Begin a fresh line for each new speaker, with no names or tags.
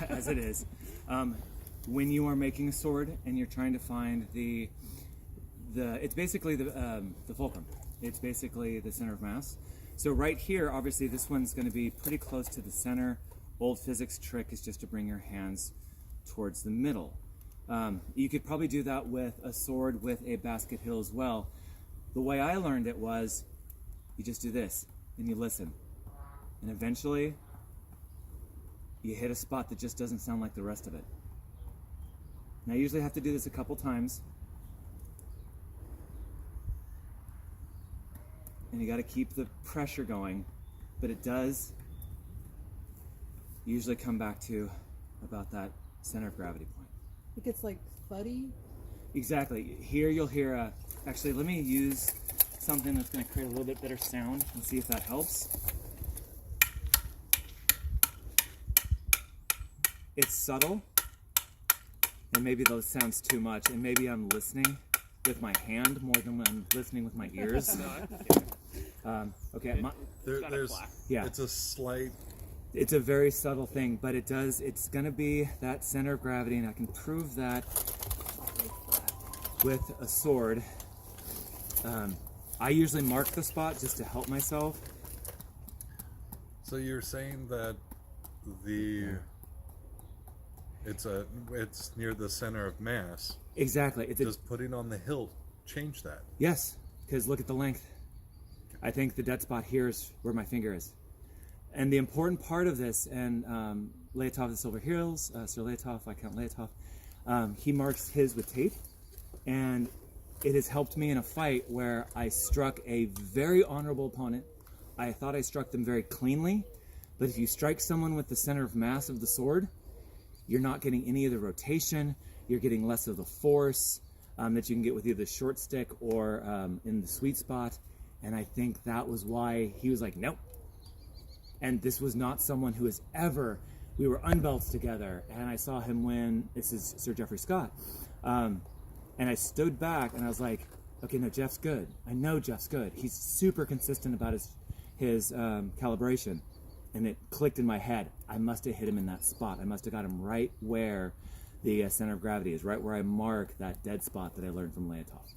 as it is. When you are making a sword and you're trying to find it's basically the fulcrum. It's basically the center of mass. So right here, obviously this one's going to be pretty close to the center. Old physics trick is just to bring your hands towards the middle. You could probably do that with a sword with a basket hill as well. The way I learned it was, you just do this and you listen. And eventually, you hit a spot that just doesn't sound like the rest of it. Now I usually have to do this a couple times. And you got to keep the pressure going, but it does usually come back to about that center of gravity point.
It gets like thuddy.
Exactly. Here you'll hear actually, let me use something that's going to create a little bit better sound and see if that helps. It's subtle, and maybe those sounds too much, and maybe I'm listening with my hand more than I'm listening with my ears. Okay,
yeah. It's a slight.
It's a very subtle thing, but it's going to be that center of gravity, and I can prove that with a sword. I usually mark the spot just to help myself.
So you're saying that it's near the center of mass.
Exactly.
Does putting on the hilt change that?
Yes, because look at the length. I think the dead spot here is where my finger is. And the important part of this, and Leitov the Silver Heroes, Sir Leitov, Viscount Leitov, he marks his with tape, and it has helped me in a fight where I struck a very honorable opponent. I thought I struck them very cleanly, but if you strike someone with the center of mass of the sword, you're not getting any of the rotation, you're getting less of the force that you can get with either the short stick or in the sweet spot. And I think that was why he was like, nope. And this was not someone who has ever, we were unbelts together, and I saw him win, this is Sir Geoffrey Scott. And I stood back and I was like, okay, no, Jeff's good. I know Jeff's good. He's super consistent about his calibration. And it clicked in my head. I must have hit him in that spot. I must have got him right where the center of gravity is, right where I mark that dead spot that I learned from Leitov.